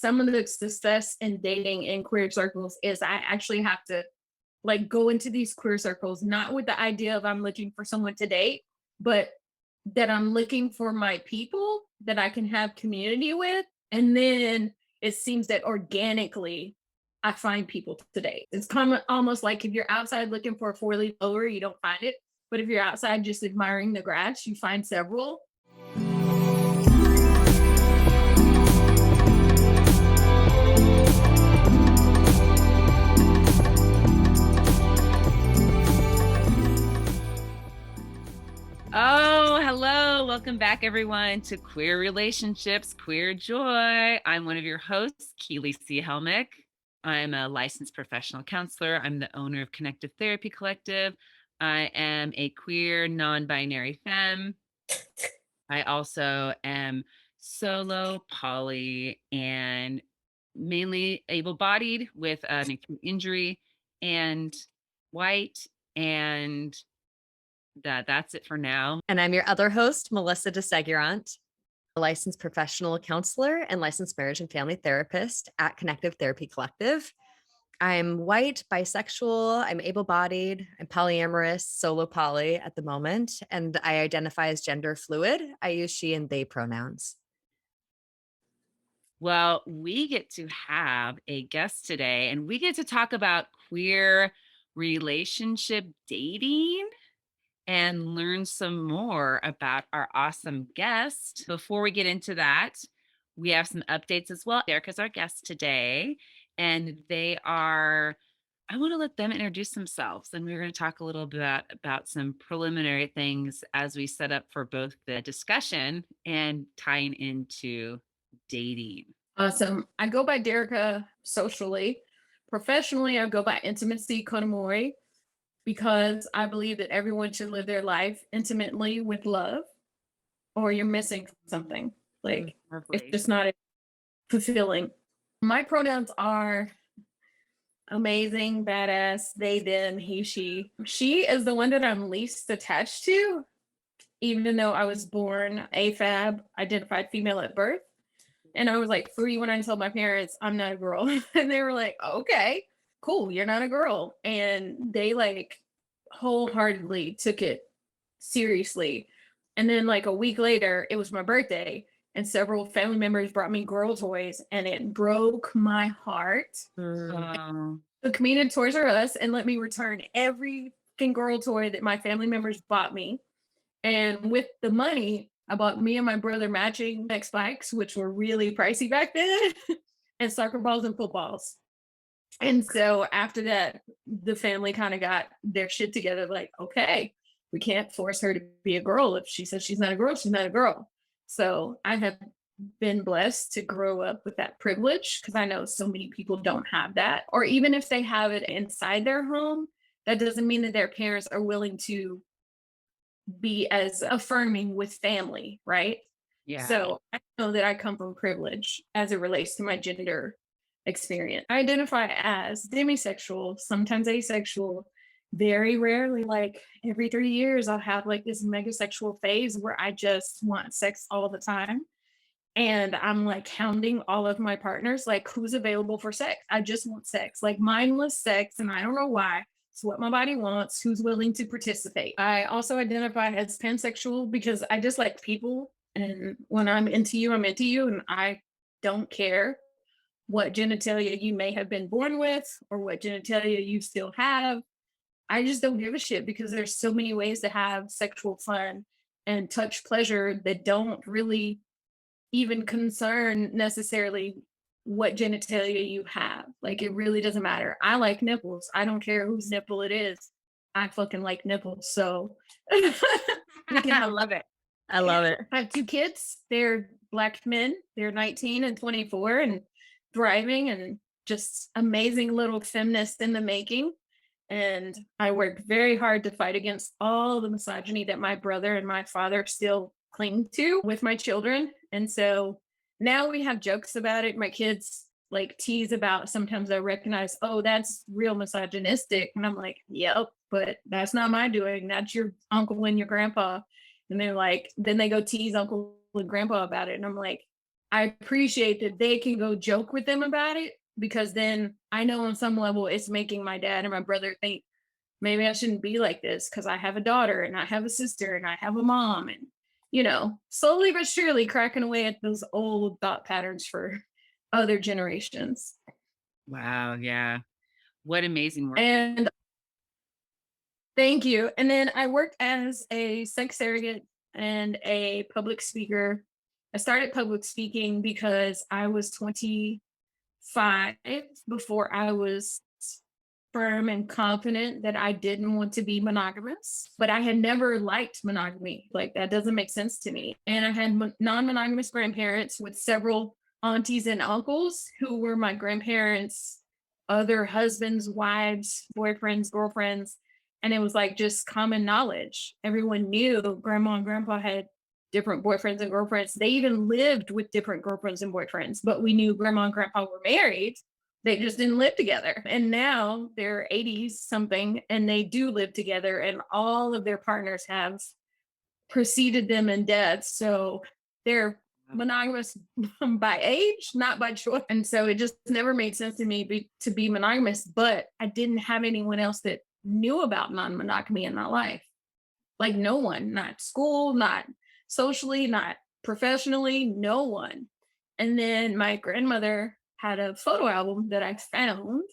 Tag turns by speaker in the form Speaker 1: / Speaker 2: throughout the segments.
Speaker 1: some of the success in dating in queer circles is I actually have to like go into these queer circles, not with the idea of I'm looking for someone to date, but that I'm looking for my people that I can have community with. And then it seems that organically I find people to date. It's kind of almost like if you're outside looking for a four-leaf clover, you don't find it. But if you're outside just admiring the grass, you find several.
Speaker 2: Oh, hello. Welcome back, everyone, to Queer Relationships, Queer Joy. I'm one of your hosts, Keely C. Helmick. I'm a licensed professional counselor. I'm the owner of Connective Therapy Collective. I am a queer, non-binary femme. I also am solo, poly, and mainly able-bodied with an acute injury and white, and that's it for now.
Speaker 3: And I'm your other host, Melissa DeSegurant, a licensed professional counselor and licensed marriage and family therapist at Connective Therapy Collective. I'm white, bisexual, I'm able-bodied, I'm polyamorous, solo poly at the moment, and I identify as gender fluid. I use she and they pronouns.
Speaker 2: Well, we get to have a guest today, and we get to talk about queer relationship dating and learn some more about our awesome guest. Before we get into that, we have some updates as well. Erica's our guest today, and I want to let them introduce themselves, and we're going to talk a little bit about some preliminary things as we set up for both the discussion and tying into dating.
Speaker 1: Awesome. I go by Derica socially. Professionally, I go by Intimacy Konamori because I believe that everyone should live their life intimately with love, or you're missing something. Like, it's just not fulfilling. My pronouns are amazing, badass, they, them, he, she. She is the one that I'm least attached to, even though I was born AFAB, identified female at birth. And I was like 3 when I told my parents I'm not a girl. And they were like, okay, cool, you're not a girl. And they like wholeheartedly took it seriously. And then like a week later, it was my birthday, and several family members brought me girl toys, and it broke my heart. Took me to Toys R Us and let me return every girl toy that my family members bought me. And with the money, I bought me and my brother matching X bikes, which were really pricey back then, and soccer balls and footballs. And so after that, the family kind of got their shit together like, okay, we can't force her to be a girl. If she says she's not a girl, she's not a girl. So I have been blessed to grow up with that privilege, because I know so many people don't have that. Or even if they have it inside their home, that doesn't mean that their parents are willing to be as affirming with family, right?
Speaker 2: Yeah.
Speaker 1: So I know that I come from privilege as it relates to my gender experience. I identify as demisexual, sometimes asexual. Very rarely, like every 3 years, I'll have like this megasexual phase where I just want sex all the time. And I'm like hounding all of my partners, like, who's available for sex? I just want sex, like mindless sex. And I don't know why. It's what my body wants. Who's willing to participate? I also identify as pansexual because I just like people. And when I'm into you, I'm into you. And I don't care what genitalia you may have been born with or what genitalia you still have. I just don't give a shit, because there's so many ways to have sexual fun and touch pleasure that don't really even concern necessarily what genitalia you have. Like, it really doesn't matter. I like nipples. I don't care whose nipple it is. I fucking like nipples. So
Speaker 2: I love it.
Speaker 3: I love it.
Speaker 1: I have 2 kids. They're Black men. They're 19 and 24 and thriving and just amazing little feminists in the making. And I work very hard to fight against all the misogyny that my brother and my father still cling to with my children. And so now we have jokes about it. My kids like tease about, sometimes I recognize, oh, that's real misogynistic. And I'm like, yep, but that's not my doing. That's your uncle and your grandpa. And they're like, then they go tease uncle and grandpa about it. And I'm like, I appreciate that they can go joke with them about it, because then I know on some level it's making my dad and my brother think maybe I shouldn't be like this because I have a daughter and I have a sister and I have a mom, and slowly but surely cracking away at those old thought patterns for other generations.
Speaker 2: Wow. Yeah. What amazing work.
Speaker 1: And thank you. And then I worked as a sex surrogate and a public speaker. I started public speaking because I was 25 before I was firm and confident that I didn't want to be monogamous, but I had never liked monogamy. Like, that doesn't make sense to me. And I had non monogamous grandparents with several aunties and uncles who were my grandparents' other husbands, wives, boyfriends, girlfriends. And it was like just common knowledge. Everyone knew grandma and grandpa had different boyfriends and girlfriends. They even lived with different girlfriends and boyfriends, but we knew grandma and grandpa were married. They just didn't live together. And now they're 80s something and they do live together, and all of their partners have preceded them in death. So they're monogamous by age, not by choice. And so it just never made sense to me to be monogamous, but I didn't have anyone else that knew about non monogamy in my life. Like, no one, not school, not socially, not professionally, no one. And then my grandmother had a photo album that I found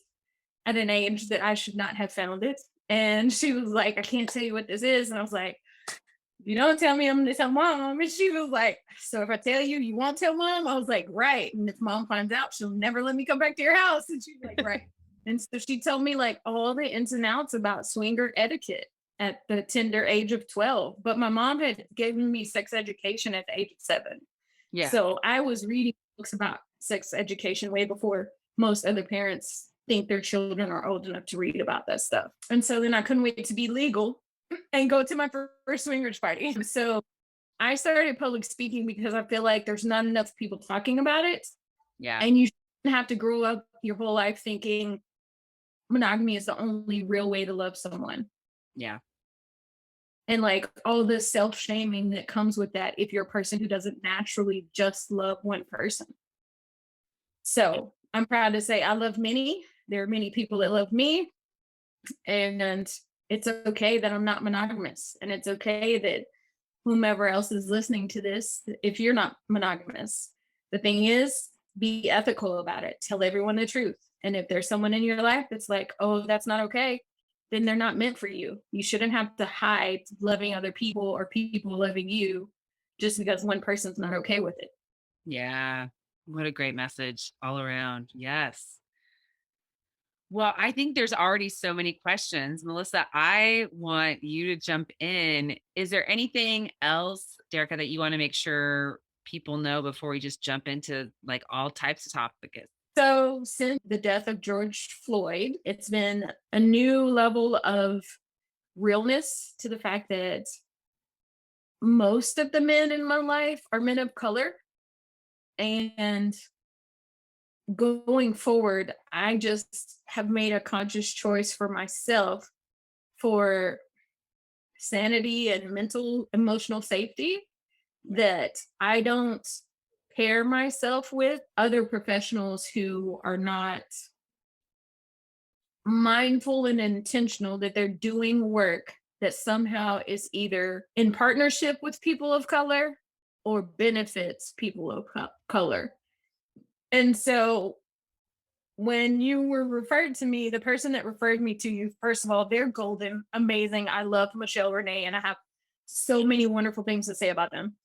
Speaker 1: at an age that I should not have found it. And she was like, I can't tell you what this is. And I was like, if you don't tell me, I'm gonna tell mom. And she was like, so if I tell you, you won't tell mom? I was like, right. And if mom finds out, she'll never let me come back to your house. And she's like, right. And so she told me like all the ins and outs about swinger etiquette at the tender age of 12. But my mom had given me sex education at the age of 7.
Speaker 2: Yeah.
Speaker 1: So I was reading books about sex education way before most other parents think their children are old enough to read about that stuff. And so then I couldn't wait to be legal and go to my first swingers party. So I started public speaking because I feel like there's not enough people talking about it.
Speaker 2: Yeah.
Speaker 1: And you shouldn't have to grow up your whole life thinking monogamy is the only real way to love someone.
Speaker 2: Yeah.
Speaker 1: And like all the self shaming that comes with that if you're a person who doesn't naturally just love one person. So I'm proud to say I love many. There are many people that love me. And it's okay that I'm not monogamous. And it's okay that whomever else is listening to this, if you're not monogamous, the thing is, be ethical about it. Tell everyone the truth. And if there's someone in your life that's like, oh, that's not okay, then they're not meant for you. You shouldn't have to hide loving other people or people loving you just because one person's not okay with it.
Speaker 2: Yeah. What a great message all around. Yes. Well, I think there's already so many questions. Melissa, I want you to jump in. Is there anything else, Derica, that you want to make sure people know before we just jump into like all types of topics?
Speaker 1: So, since the death of George Floyd, it's been a new level of realness to the fact that most of the men in my life are men of color. And going forward, I just have made a conscious choice for myself for sanity and mental, emotional safety that I don't pair myself with other professionals who are not mindful and intentional that they're doing work that somehow is either in partnership with people of color or benefits people of color. And so when you were referred to me, the person that referred me to you, first of all, they're golden, amazing. I love Michelle Renee, and I have so many wonderful things to say about them.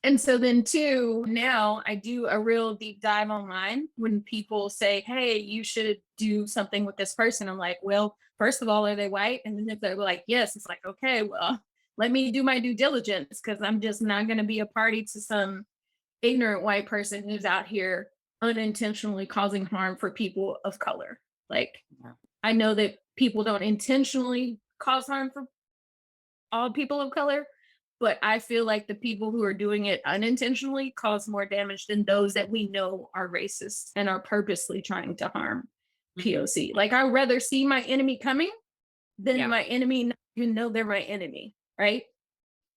Speaker 1: And so then too, now I do a real deep dive online when people say, hey, you should do something with this person. I'm like, well, first of all, are they white? And then if they're like, yes, it's like, okay, well, let me do my due diligence because I'm just not going to be a party to some ignorant white person who's out here unintentionally causing harm for people of color. Like, I know that people don't intentionally cause harm for all people of color, but I feel like the people who are doing it unintentionally cause more damage than those that we know are racist and are purposely trying to harm POC. Like, I'd rather see my enemy coming than my enemy not even know they're my enemy, right?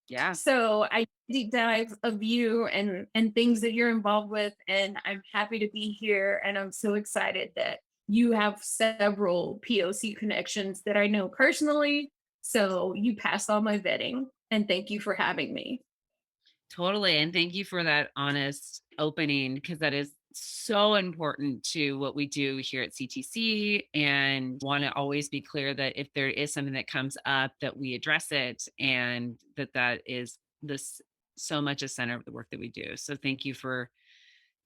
Speaker 2: Yeah.
Speaker 1: So I deep dive of you and things that you're involved with, and I'm happy to be here. And I'm so excited that you have several POC connections that I know personally. So you passed all my vetting, and thank you for having me.
Speaker 2: Totally. And thank you for that honest opening because that is so important to what we do here at CTC, and want to always be clear that if there is something that comes up that we address it, and that is this so much a center of the work that we do. So thank you for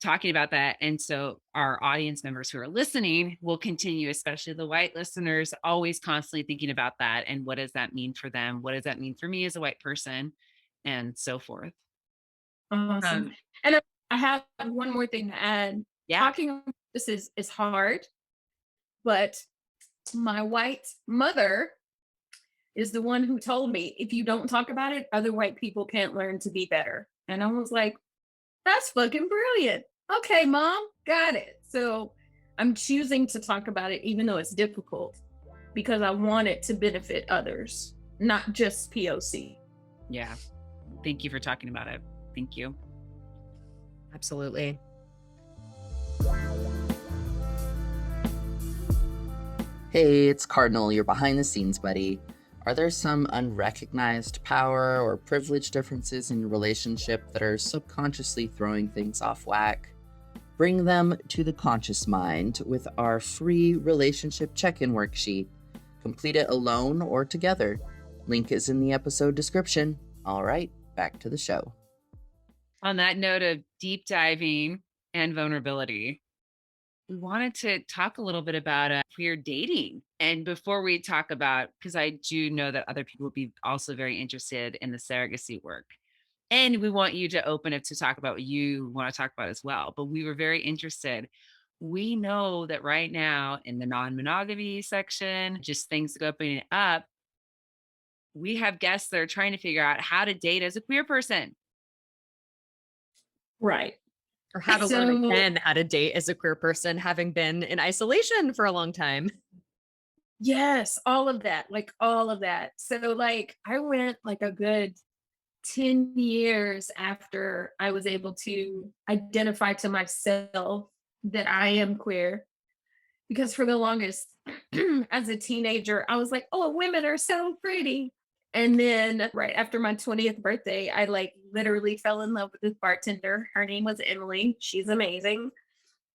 Speaker 2: talking about that. And so our audience members who are listening will continue, especially the white listeners, always constantly thinking about that. And what does that mean for them? What does that mean for me as a white person? And so forth.
Speaker 1: Awesome.
Speaker 2: Um,
Speaker 1: And I have one more thing to add.
Speaker 2: yeah.
Speaker 1: Talking about this is hard, but my white mother is the one who told me if you don't talk about it, other white people can't learn to be better. And I was like, that's fucking brilliant. Okay, mom, got it. So I'm choosing to talk about it, even though it's difficult, because I want it to benefit others, not just POC.
Speaker 2: Yeah. Thank you for talking about it. Thank you.
Speaker 3: Absolutely.
Speaker 4: Hey, it's Cardinal, your behind the scenes buddy. Are there some unrecognized power or privilege differences in your relationship that are subconsciously throwing things off whack? Bring them to the conscious mind with our free relationship check-in worksheet. Complete it alone or together. Link is in the episode description. All right, back to the show.
Speaker 2: On that note of deep diving and vulnerability, we wanted to talk a little bit about queer dating. And before we talk about, because I do know that other people would be also very interested in the surrogacy work. And we want you to open it to talk about what you want to talk about as well. But we were very interested. We know that right now in the non-monogamy section, just things opening up, we have guests that are trying to figure out how to date as a queer person.
Speaker 1: Right.
Speaker 3: Or how to learn
Speaker 1: So
Speaker 3: again how to date as a queer person, having been in isolation for a long time.
Speaker 1: yes, all of that, like all of that. So like I went like a good 10 years after I was able to identify to myself that I am queer. Because for the longest, as a teenager, I was like, oh, women are so pretty. And then right after my 20th birthday, I like literally fell in love with this bartender. Her name was Emily. She's amazing.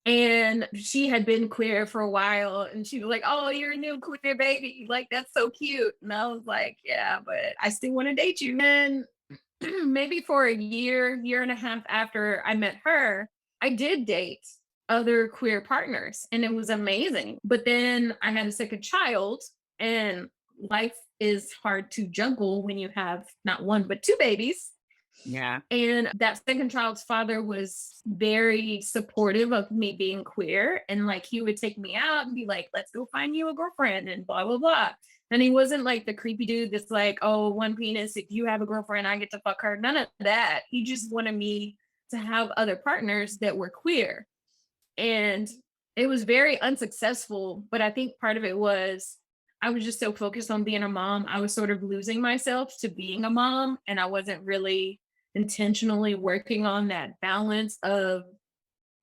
Speaker 1: And she had been queer for a while. And she was like, oh, you're a new queer baby. Like, that's so cute. And I was like, yeah, but I still want to date you. And maybe for a year and a half after I met her, I did date other queer partners and it was amazing. But then I had a second child, and life is hard to juggle when you have not one, but two babies.
Speaker 2: Yeah.
Speaker 1: And that second child's father was very supportive of me being queer. And like he would take me out and be like, let's go find you a girlfriend and blah, blah, blah. And he wasn't like the creepy dude that's like, oh, one penis, if you have a girlfriend, I get to fuck her. None of that. He just wanted me to have other partners that were queer. And it was very unsuccessful. But I think part of it was I was just so focused on being a mom. I was sort of losing myself to being a mom. And I wasn't really intentionally working on that balance of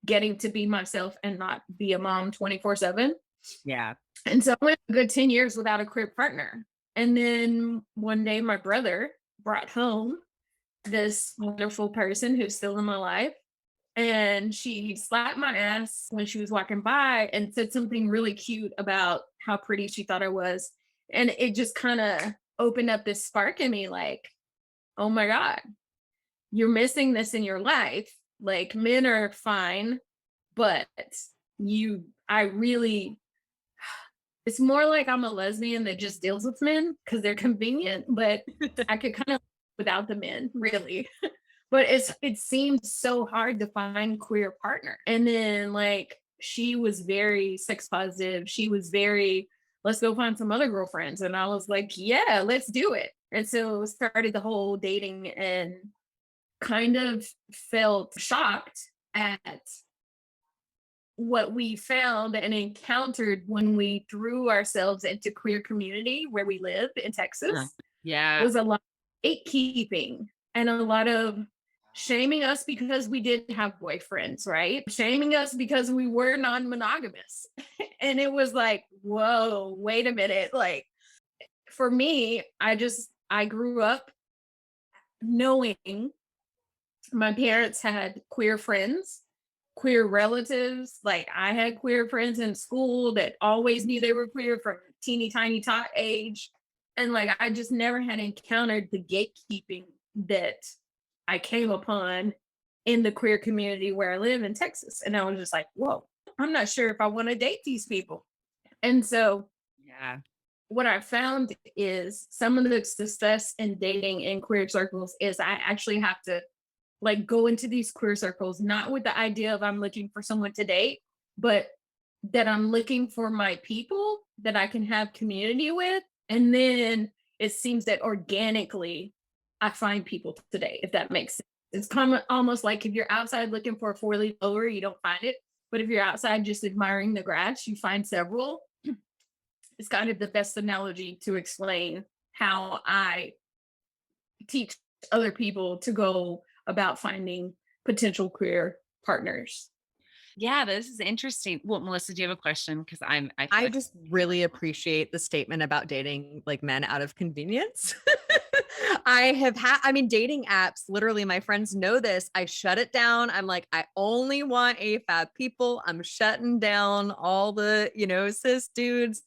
Speaker 1: getting to be myself and not be a mom 24/7.
Speaker 2: Yeah.
Speaker 1: And so I went a good 10 years without a queer partner. And then one day my brother brought home this wonderful person who's still in my life. And she slapped my ass when she was walking by and said something really cute about how pretty she thought I was. And it just kind of opened up this spark in me like, oh my God, you're missing this in your life. Like men are fine, but I really, it's more like I'm a lesbian that just deals with men because they're convenient, but I could kind of without the men, really. But it seemed so hard to find queer partner. And then like she was very sex positive. She was very, let's go find some other girlfriends. And I was like, yeah, let's do it. And so started the whole dating and kind of felt shocked at what we found and encountered when we threw ourselves into queer community where we live in Texas
Speaker 2: Yeah.
Speaker 1: was a lot gatekeeping and a lot of shaming us because we didn't have boyfriends, right? Shaming us because we were non-monogamous. And it was like, whoa, wait a minute. Like for me, I grew up knowing my parents had queer friends, queer relatives. Like I had queer friends in school that always knew they were queer from teeny tiny tot age. And like I just never had encountered the gatekeeping that I came upon in the queer community where I live in Texas. And I was just like, whoa, I'm not sure if I want to date these people. And so
Speaker 2: Yeah.
Speaker 1: what I found is some of the success in dating in queer circles is I actually have to like go into these queer circles, not with the idea of I'm looking for someone to date, but that I'm looking for my people that I can have community with. And then it seems that organically I find people to date, if that makes sense. It's kind of almost like if you're outside looking for a 4-leaf clover, you don't find it. But if you're outside just admiring the grass, you find several. It's kind of the best analogy to explain how I teach other people to go about finding potential queer partners.
Speaker 2: Yeah, this is interesting. Well, Melissa, do you have a question? Because I feel
Speaker 3: I
Speaker 2: like,
Speaker 3: just really appreciate the statement about dating like men out of convenience. I mean, dating apps, literally, my friends know this. I shut it down. I'm like, I only want AFAB people. I'm shutting down all the, cis dudes.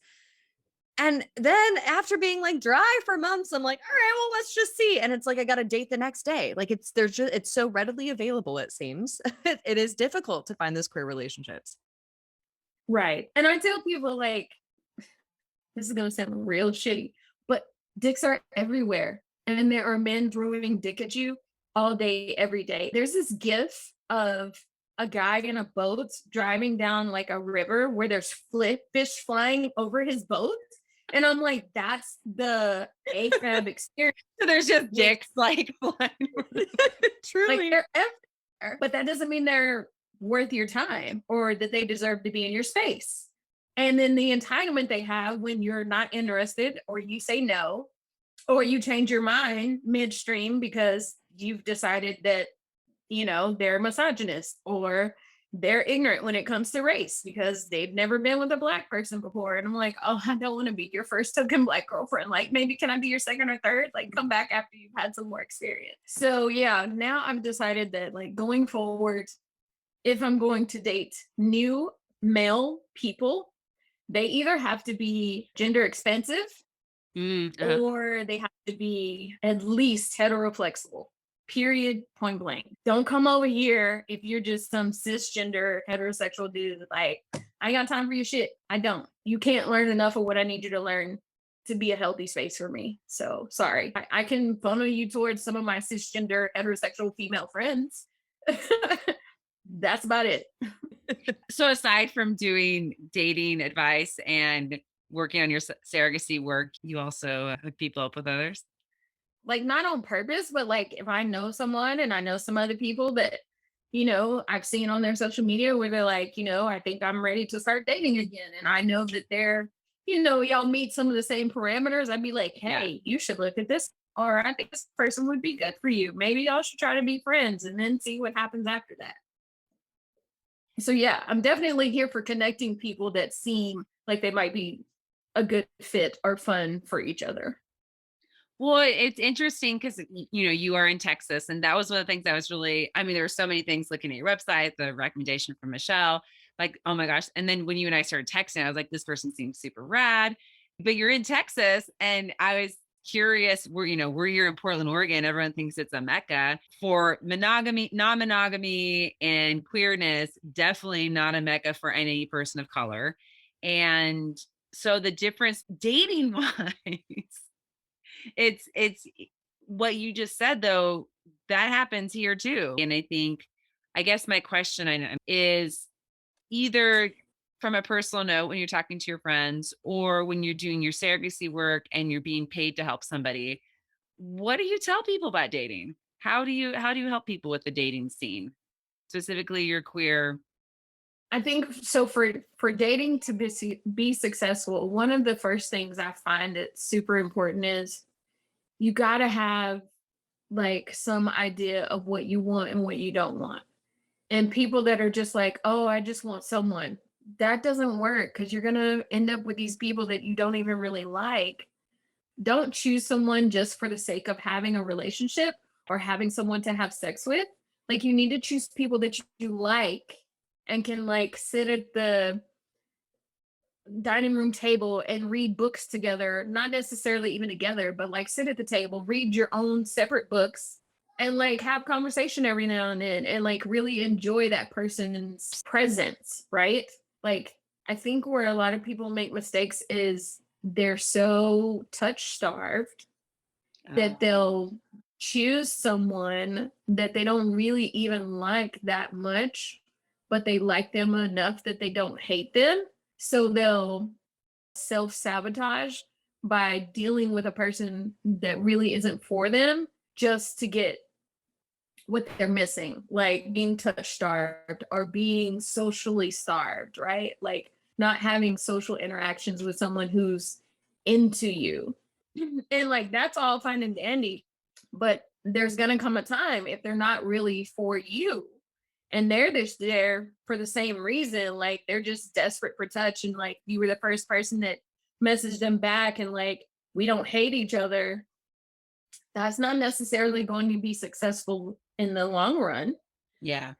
Speaker 3: And then after being like dry for months, I'm like, all right, well, let's just see. And it's like I got a date the next day. Like it's so readily available, it seems. It is difficult to find those queer relationships.
Speaker 1: Right. And I tell people, like, this is going to sound real shitty, but dicks are everywhere. And there are men throwing dick at you all day, every day. There's this gif of a guy in a boat driving down like a river where there's fish flying over his boat. And I'm like, that's the AFAB experience.
Speaker 2: so there's just dicks like flying.
Speaker 3: Truly.
Speaker 1: Like they're everywhere, but that doesn't mean they're worth your time or that they deserve to be in your space. And then the entitlement they have when you're not interested or you say no or you change your mind midstream because you've decided that, they're misogynist or they're ignorant when it comes to race because they've never been with a Black person before. And I'm like, oh, I don't want to be your first token Black girlfriend. Like, maybe can I be your second or third? Like, come back after you've had some more experience. So, yeah, now I've decided that, like, going forward, if I'm going to date new male people, they either have to be gender expensive or they have to be at least heteroflexible. Period. Point blank. Don't come over here if you're just some cisgender heterosexual dude. Like, I ain't got time for your shit. I don't. You can't learn enough of what I need you to learn to be a healthy space for me. So sorry. I can funnel you towards some of my cisgender heterosexual female friends. That's about it.
Speaker 2: So aside from doing dating advice and working on your surrogacy work, you also hook people up with others?
Speaker 1: Like not on purpose, but like if I know someone and I know some other people that, I've seen on their social media where they're like, I think I'm ready to start dating again. And I know that they're, y'all meet some of the same parameters. I'd be like, hey, you should look at this. Or I think this person would be good for you. Maybe y'all should try to be friends and then see what happens after that. So yeah, I'm definitely here for connecting people that seem like they might be a good fit or fun for each other.
Speaker 2: Well, it's interesting because you are in Texas, and that was one of the things that was really. I mean, there were so many things looking at your website, the recommendation from Michelle, like, oh my gosh! And then when you and I started texting, I was like, this person seems super rad. But you're in Texas, and I was curious. We're in Portland, Oregon. Everyone thinks it's a mecca for monogamy, non-monogamy, and queerness. Definitely not a mecca for any person of color. And so the difference dating wise. It's what you just said though, that happens here too. And I guess my question is either from a personal note when you're talking to your friends or when you're doing your surrogacy work and you're being paid to help somebody, what do you tell people about dating? How do you help people with the dating scene, specifically your queer?
Speaker 1: I think so for dating to be successful, one of the first things I find that's super important is you got to have like some idea of what you want and what you don't want. And people that are just like, oh, I just want someone, that doesn't work because you're going to end up with these people that you don't even really like. Don't choose someone just for the sake of having a relationship or having someone to have sex with. Like, you need to choose people that you like and can like sit at the dining room table and read books together, not necessarily even together, but like sit at the table, read your own separate books and like have conversation every now and then and like really enjoy that person's presence, right? Like, I think where a lot of people make mistakes is they're so touch starved that they'll choose someone that they don't really even like that much, but they like them enough that they don't hate them. So they'll self sabotage by dealing with a person that really isn't for them just to get what they're missing, like being touch starved or being socially starved, right? Like not having social interactions with someone who's into you. And like that's all fine and dandy, but there's gonna come a time if they're not really for you and they're just there for the same reason, like they're just desperate for touch and like you were the first person that messaged them back and like we don't hate each other, that's not necessarily going to be successful in the long run.
Speaker 2: Yeah.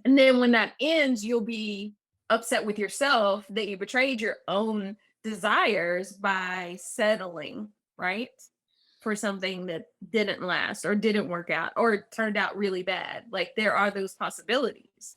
Speaker 1: And then when that ends, you'll be upset with yourself that you betrayed your own desires by settling, right? For something that didn't last or didn't work out or turned out really bad. Like there are those possibilities.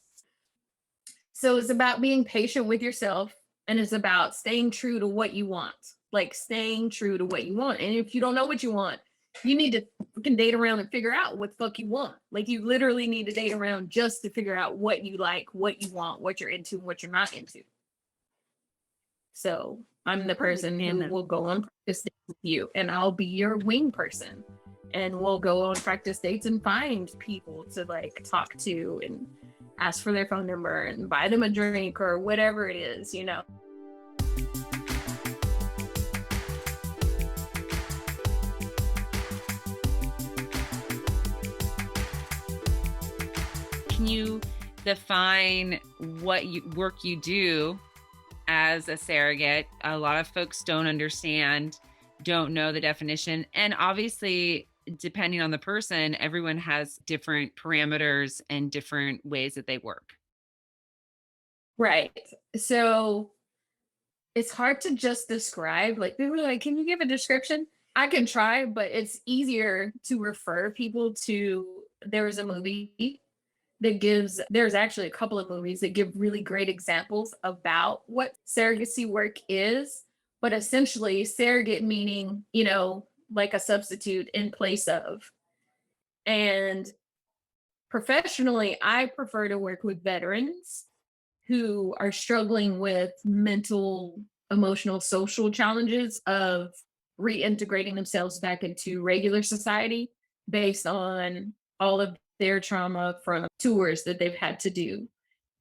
Speaker 1: So it's about being patient with yourself and it's about staying true to what you want. Like staying true to what you want. And if you don't know what you want, you need to fucking date around and figure out what the fuck you want. Like you literally need to date around just to figure out what you like, what you want, what you're into, what you're not into. So I'm the person who will go on practice dates with you and I'll be your wing person. And we'll go on practice dates and find people to like talk to and ask for their phone number and buy them a drink or whatever it is, you know.
Speaker 2: Can you define what work you do as a surrogate? A lot of folks don't understand, don't know the definition. And obviously, depending on the person, everyone has different parameters and different ways that they work.
Speaker 1: Right. So it's hard to just describe. Like people are like, can you give a description? I can try, but it's easier to refer people to. There was a movie that gives, there's actually a couple of movies that give really great examples about what surrogacy work is. But essentially, surrogate meaning, you know, like a substitute in place of. And professionally, I prefer to work with veterans who are struggling with mental, emotional, social challenges of reintegrating themselves back into regular society based on all of their trauma from tours that they've had to do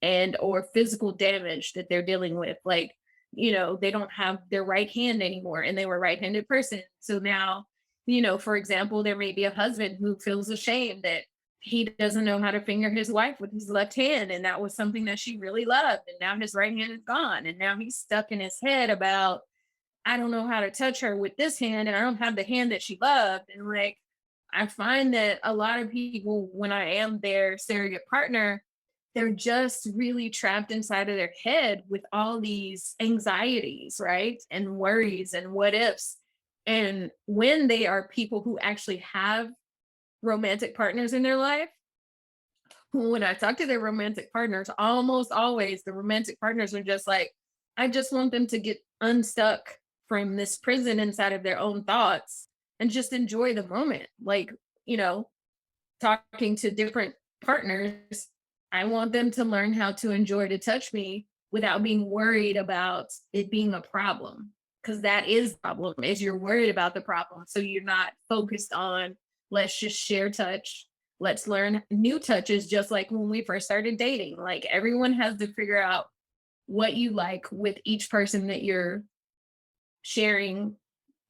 Speaker 1: and or physical damage that they're dealing with, like, you know, they don't have their right hand anymore and they were a right-handed person, so now, you know, for example, there may be a husband who feels ashamed that he doesn't know how to finger his wife with his left hand and that was something that she really loved and now his right hand is gone and now he's stuck in his head about, I don't know how to touch her with this hand and I don't have the hand that she loved. And like, I find that a lot of people, when I am their surrogate partner, they're just really trapped inside of their head with all these anxieties, right? And worries and what ifs. And when they are people who actually have romantic partners in their life, when I talk to their romantic partners, almost always the romantic partners are just like, I just want them to get unstuck from this prison inside of their own thoughts and just enjoy the moment. Like, you know, talking to different partners, I want them to learn how to enjoy to touch me without being worried about it being a problem. Because that is the problem, is you're worried about the problem. So you're not focused on let's just share touch. Let's learn new touches, just like when we first started dating. Like everyone has to figure out what you like with each person that you're sharing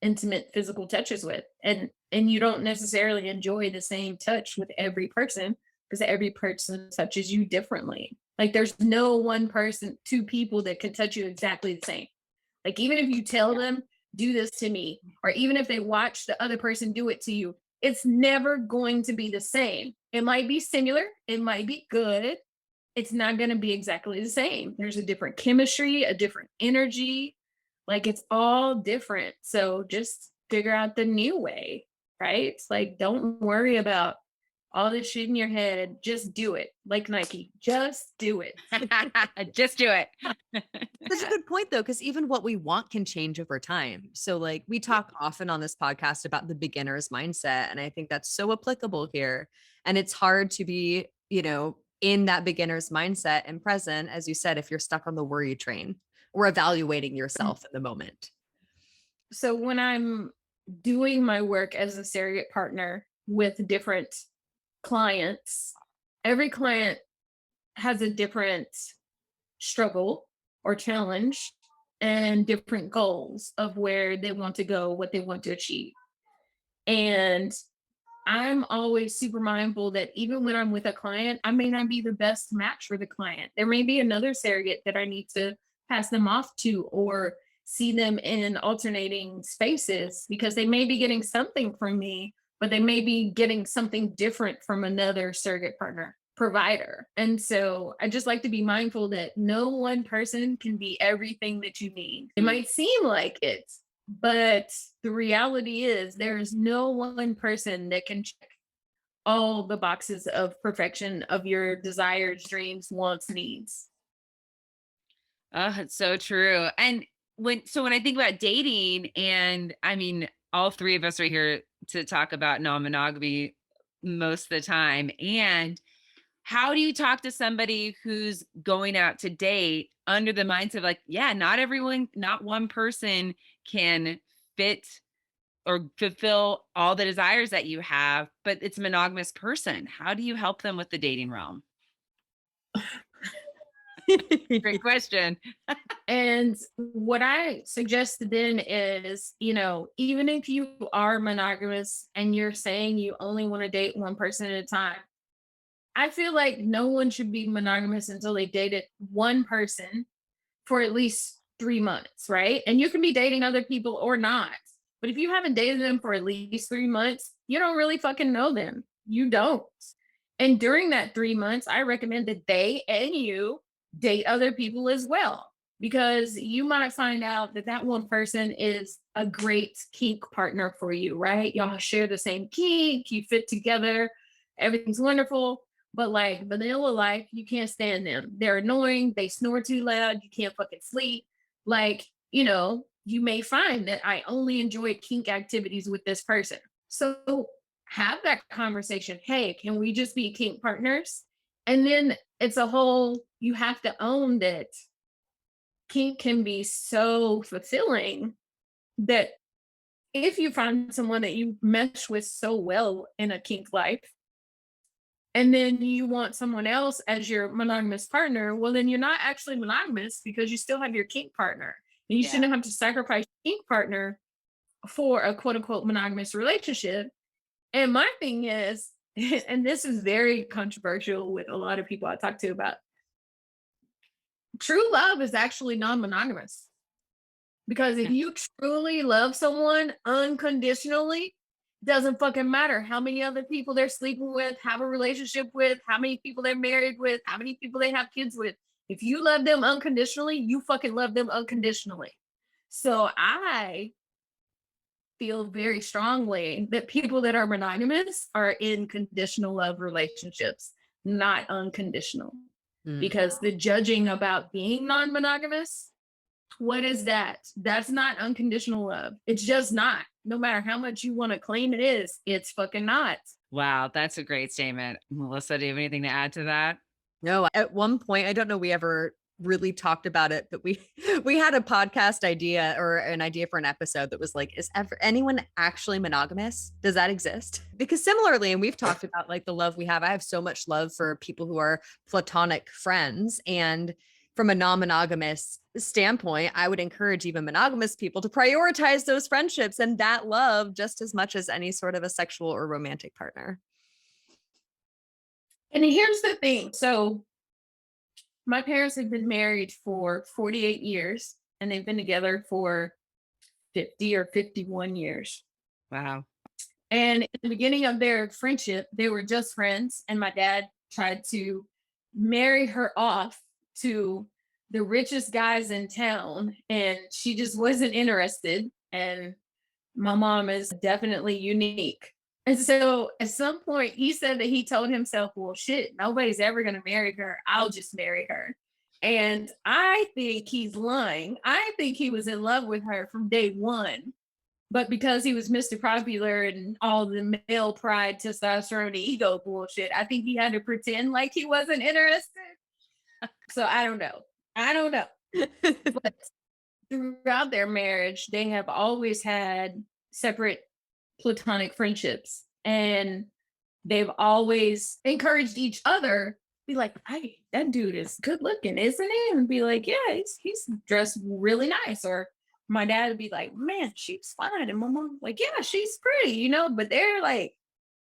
Speaker 1: intimate physical touches with. And you don't necessarily enjoy the same touch with every person because every person touches you differently. Like there's no one person, two people that can touch you exactly the same. Like even if you tell them, do this to me, or even if they watch the other person do it to you, it's never going to be the same. It might be similar, it might be good. It's not going to be exactly the same. There's a different chemistry, a different energy. Like it's all different. So just figure out the new way, right? It's like don't worry about all this shit in your head. Just do it. Like Nike, just do it.
Speaker 2: Just do it.
Speaker 3: Such a good point though, because even what we want can change over time. So like we talk often on this podcast about the beginner's mindset, and I think that's so applicable here. And it's hard to be, in that beginner's mindset and present, as you said, if you're stuck on the worry train or evaluating yourself in the moment.
Speaker 1: So when I'm doing my work as a surrogate partner with different clients, every client has a different struggle or challenge and different goals of where they want to go, what they want to achieve. And I'm always super mindful that even when I'm with a client, I may not be the best match for the client. There may be another surrogate that I need to pass them off to or see them in alternating spaces because they may be getting something from me, but they may be getting something different from another surrogate partner provider. And so I just like to be mindful that no one person can be everything that you need. It might seem like it, but the reality is there's no one person that can check all the boxes of perfection of your desires, dreams, wants, needs.
Speaker 2: Oh, it's so true. And when I think about dating, and I mean, all three of us are here to talk about non-monogamy most of the time. And how do you talk to somebody who's going out to date under the mindset of like, yeah, not one person can fit or fulfill all the desires that you have, but it's a monogamous person. How do you help them with the dating realm? Great question.
Speaker 1: And what I suggest then is, even if you are monogamous and you're saying you only want to date one person at a time, I feel like no one should be monogamous until they dated one person for at least 3 months, right? And you can be dating other people or not. But if you haven't dated them for at least 3 months, you don't really fucking know them. You don't. And during that 3 months, I recommend that they and you date other people as well, because you might find out that that one person is a great kink partner for you, right? Y'all share the same kink, you fit together, everything's wonderful. But like vanilla life, you can't stand them. They're annoying. They snore too loud. You can't fucking sleep. Like, you may find that I only enjoy kink activities with this person. So have that conversation. Hey, can we just be kink partners? And then you have to own that kink can be so fulfilling that if you find someone that you mesh with so well in a kink life, and then you want someone else as your monogamous partner, well, then you're not actually monogamous because you still have your kink partner. And you shouldn't have to sacrifice your kink partner for a quote unquote monogamous relationship. And my thing is, and this is very controversial with a lot of people I talk to about, true love is actually non-monogamous. Because if you truly love someone unconditionally, doesn't fucking matter how many other people they're sleeping with, have a relationship with, how many people they're married with, how many people they have kids with. If you love them unconditionally, you fucking love them unconditionally. So I feel very strongly that people that are monogamous are in conditional love relationships, not unconditional. Because the judging about being non-monogamous, what is that? That's not unconditional love. It's just not. No matter how much you want to claim it is, it's fucking not.
Speaker 2: Wow, that's a great statement. Melissa, do you have anything to add to that?
Speaker 3: No, at one point, I don't know we ever really talked about it, but we had a podcast idea or an idea for an episode that was like, is anyone actually monogamous? Does that exist? Because similarly, and we've talked about like the love we have. I have so much love for people who are platonic friends, and from a non-monogamous standpoint, I would encourage even monogamous people to prioritize those friendships and that love just as much as any sort of a sexual or romantic partner.
Speaker 1: And here's the thing. So my parents have been married for 48 years and they've been together for 50 or 51 years.
Speaker 2: Wow.
Speaker 1: And at the beginning of their friendship, they were just friends. And my dad tried to marry her off to the richest guys in town. And she just wasn't interested. And my mom is definitely unique. And so at some point, he said that he told himself, well, shit, nobody's ever going to marry her. I'll just marry her. And I think he's lying. I think he was in love with her from day one. But because he was Mr. Popular and all the male pride, testosterone, ego bullshit, I think he had to pretend like he wasn't interested. So I don't know. But throughout their marriage, they have always had separate platonic friendships. And they've always encouraged each other, be like, hey, that dude is good looking, isn't he? And be like, yeah, he's dressed really nice. Or my dad would be like, man, she's fine. And my mom like, yeah, she's pretty, but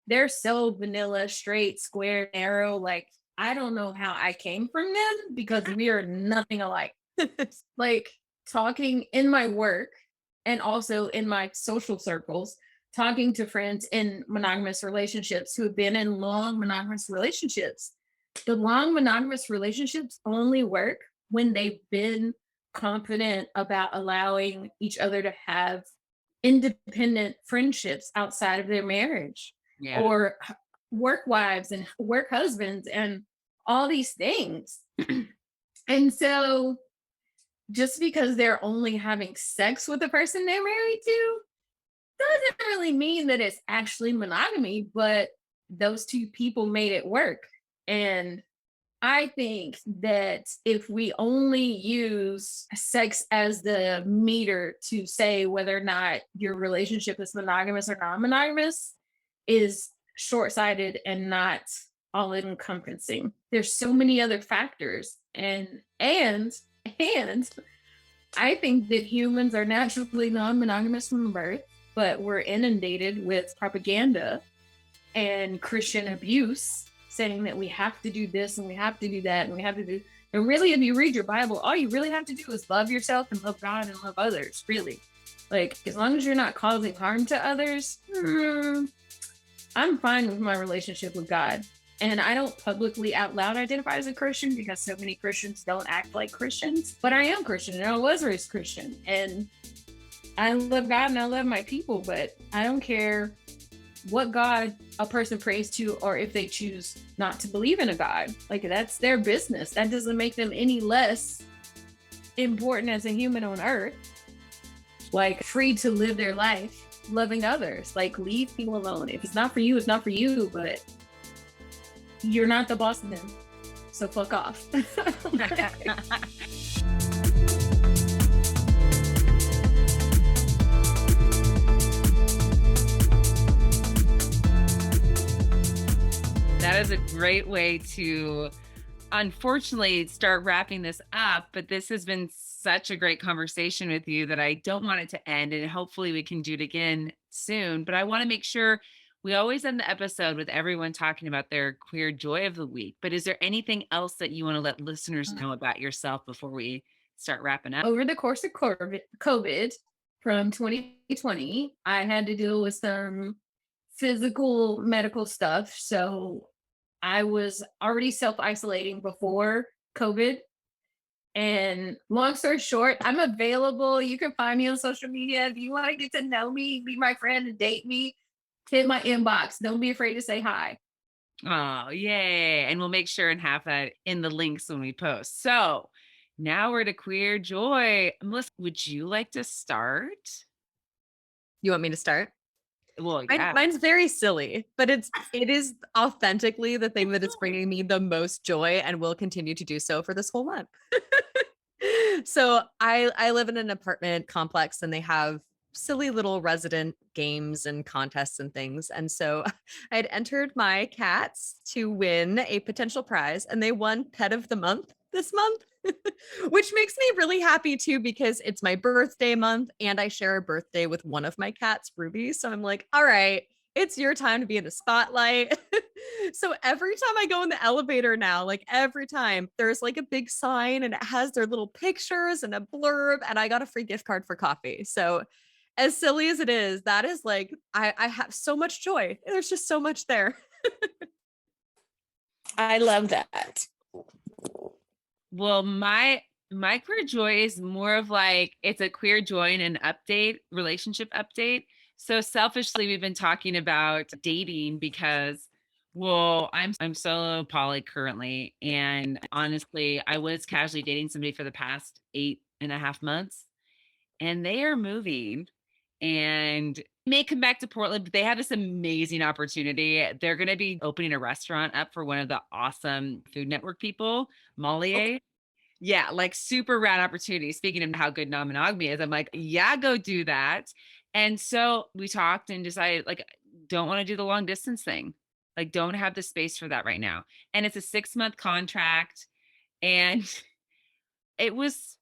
Speaker 1: they're so vanilla, straight, square, narrow. Like, I don't know how I came from them because we are nothing alike. Like, talking in my work and also in my social circles, talking to friends in monogamous relationships who have been in long monogamous relationships. The long monogamous relationships only work when they've been confident about allowing each other to have independent friendships outside of their marriage, or work wives and work husbands and all these things. And so just because they're only having sex with the person they're married to doesn't really mean that it's actually monogamy, but those two people made it work. And I think that if we only use sex as the meter to say whether or not your relationship is monogamous or non-monogamous, is short-sighted and not all-encompassing. There's so many other factors. And I think that humans are naturally non-monogamous from birth, but we're inundated with propaganda and Christian abuse saying that we have to do this and we have to do that and we have to do. And really, if you read your Bible, all you really have to do is love yourself and love God and love others, really. Like, as long as you're not causing harm to others, I'm fine with my relationship with God. And I don't publicly out loud identify as a Christian because so many Christians don't act like Christians. But I am Christian and I was raised Christian. And I love God and I love my people, but I don't care what God a person prays to or if they choose not to believe in a God. Like, that's their business. That doesn't make them any less important as a human on earth. Like, free to live their life loving others. Like, leave people alone. If it's not for you, it's not for you, but you're not the boss of them. So fuck off.
Speaker 2: That is a great way to, unfortunately, start wrapping this up. But this has been such a great conversation with you that I don't want it to end. And hopefully we can do it again soon. But I want to make sure we always end the episode with everyone talking about their queer joy of the week. But is there anything else that you want to let listeners know about yourself before we start wrapping up?
Speaker 1: Over the course of COVID from 2020, I had to deal with some physical medical stuff. So I was already self-isolating before COVID. And long story short, I'm available. You can find me on social media. If you want to get to know me, be my friend and date me, hit my inbox. Don't be afraid to say hi.
Speaker 2: Oh, yay. And we'll make sure and have that in the links when we post. So now we're to queer joy. Melissa, would you like to start?
Speaker 3: You want me to start?
Speaker 2: Well, yeah.
Speaker 3: Mine's very silly, but it is authentically the thing that is bringing me the most joy and will continue to do so for this whole month. So I live in an apartment complex and they have silly little resident games and contests and things. And so I had entered my cats to win a potential prize and they won Pet of the Month this month. which makes me really happy too, because it's my birthday month and I share a birthday with one of my cats, Ruby. So I'm like, all right, it's your time to be in the spotlight. So every time I go in the elevator now, like every time there's like a big sign and it has their little pictures and a blurb, and I got a free gift card for coffee. So as silly as it is, that is like, I have so much joy. There's just so much there.
Speaker 1: I love that.
Speaker 2: Well, my queer joy is more of like, it's a queer joy and an update, relationship update. So selfishly, we've been talking about dating because, well, I'm solo poly currently, and honestly, I was casually dating somebody for the past 8.5 months, and they are moving and may come back to Portland, but they have this amazing opportunity. They're going to be opening a restaurant up for one of the awesome Food Network people, Molly. Yeah, like super rad opportunity. Speaking of how good non-monogamy is, I'm like, yeah, go do that. And so we talked and decided, like, don't want to do the long distance thing. Like, don't have the space for that right now. And it's a 6-month contract. And it was,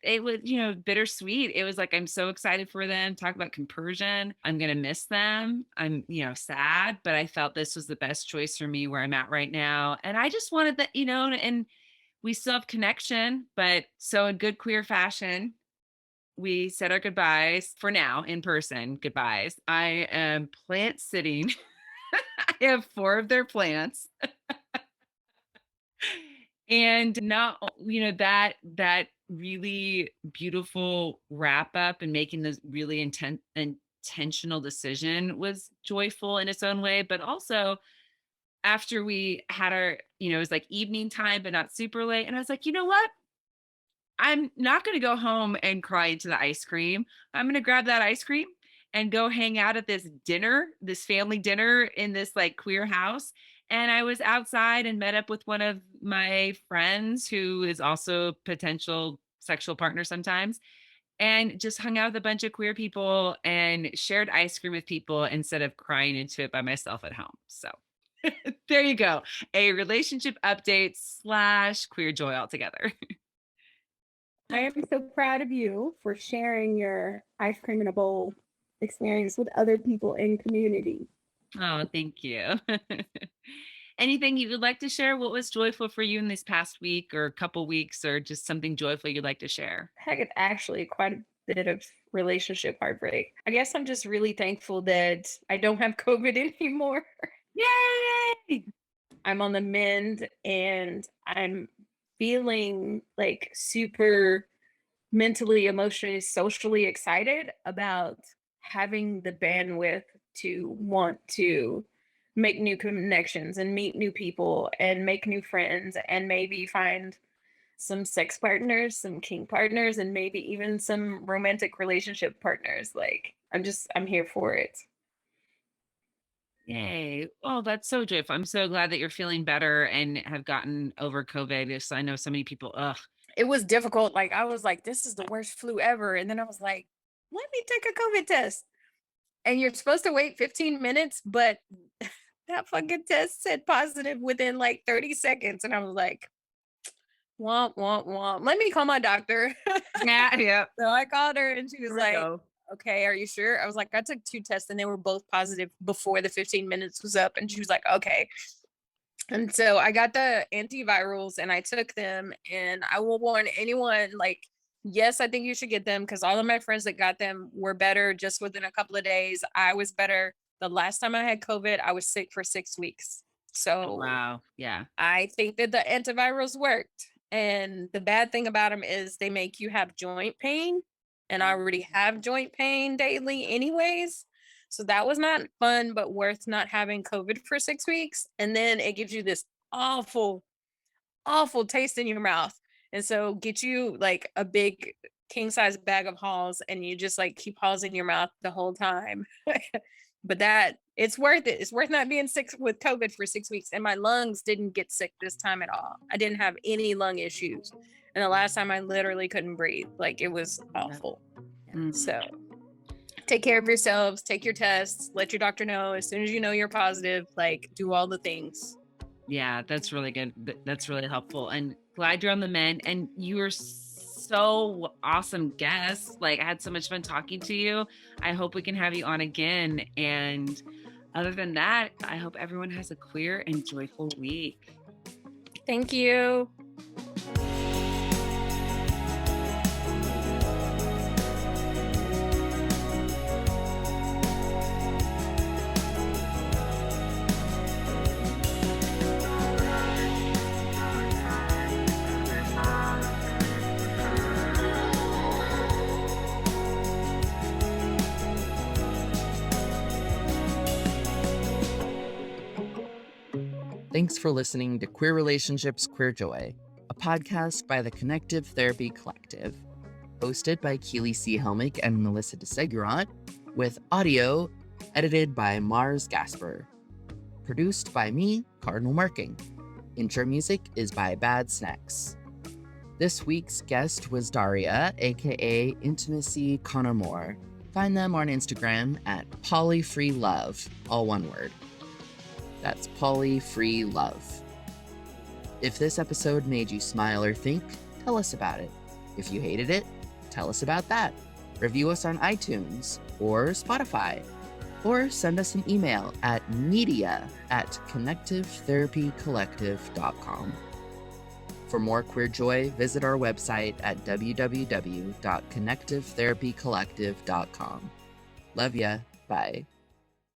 Speaker 2: bittersweet. It was like, I'm so excited for them. Talk about compersion. I'm going to miss them. I'm, sad, but I felt this was the best choice for me where I'm at right now. And I just wanted that, and we still have connection, but so in good queer fashion, we said our goodbyes for now in person. Goodbyes. I am plant sitting. I have 4 of their plants. And now, that really beautiful wrap up and making this really intentional decision was joyful in its own way, but also after we had our, it was like evening time, but not super late. And I was like, you know what? I'm not going to go home and cry into the ice cream. I'm going to grab that ice cream and go hang out at this dinner, this family dinner in this like queer house. And I was outside and met up with one of my friends who is also a potential sexual partner sometimes, and just hung out with a bunch of queer people and shared ice cream with people instead of crying into it by myself at home. So there you go. A relationship update / queer joy altogether.
Speaker 5: I am so proud of you for sharing your ice cream in a bowl experience with other people in community.
Speaker 2: Oh, thank you. Anything you would like to share? What was joyful for you in this past week or couple weeks, or just something joyful you'd like to share?
Speaker 5: Heck, it's actually quite a bit of relationship heartbreak. I guess I'm just really thankful that I don't have COVID anymore.
Speaker 2: Yay!
Speaker 5: I'm on the mend and I'm feeling like super mentally, emotionally, socially excited about having the bandwidth to want to make new connections and meet new people and make new friends and maybe find some sex partners, some king partners, and maybe even some romantic relationship partners. Like, I'm here for it.
Speaker 2: Yay. Oh, that's so joyful. I'm so glad that you're feeling better and have gotten over COVID. Because I know so many people, ugh.
Speaker 5: It was difficult. Like, I was like, this is the worst flu ever. And then I was like, let me take a COVID test. And you're supposed to wait 15 minutes, but that fucking test said positive within like 30 seconds. And I was like, womp, womp, womp. Let me call my doctor.
Speaker 2: Yeah, yeah.
Speaker 5: So I called her and she was
Speaker 2: Here we
Speaker 5: like,
Speaker 2: go.
Speaker 5: okay, are you sure? I was like, I took 2 tests and they were both positive before the 15 minutes was up. And she was like, okay. And so I got the antivirals and I took them, and I will warn anyone, like, yes, I think you should get them because all of my friends that got them were better just within a couple of days. I was better. The last time I had COVID, I was sick for 6 weeks. So
Speaker 2: Wow. Yeah.
Speaker 5: I think that the antivirals worked. And the bad thing about them is they make you have joint pain. And I already have joint pain daily, anyways. So that was not fun, but worth not having COVID for 6 weeks. And then it gives you this awful, awful taste in your mouth. And so get you like a big king size bag of Halls and you just like keep Halls in your mouth the whole time. But that it's worth it. It's worth not being sick with COVID for 6 weeks. And my lungs didn't get sick this time at all. I didn't have any lung issues. And the last time I literally couldn't breathe. Like, it was awful.
Speaker 2: Mm.
Speaker 5: So take care of yourselves, take your tests, let your doctor know as soon as you know you're positive, like, do all the things.
Speaker 2: Yeah, that's really good. That's really helpful. And Glad you're on the mend. And you were so awesome guest. Like, I had so much fun talking to you. I hope we can have you on again. And other than that, I hope everyone has a queer and joyful week.
Speaker 5: Thank you.
Speaker 4: Thanks for listening to Queer Relationships, Queer Joy, a podcast by the Connective Therapy Collective, hosted by Keely C. Helmick and Melissa DeSegurant, with audio edited by Mars Gasper. Produced by me, Cardinal Marking. Intro music is by Bad Snacks. This week's guest was Daria, aka Intimacy Conamore. Find them on Instagram at polyfreelove, all one word. That's polyfreelove. If this episode made you smile or think, tell us about it. If you hated it, tell us about that. Review us on iTunes or Spotify. Or send us an email at media@connectivetherapycollective.com. For more queer joy, visit our website at www.connectivetherapycollective.com. Love ya. Bye.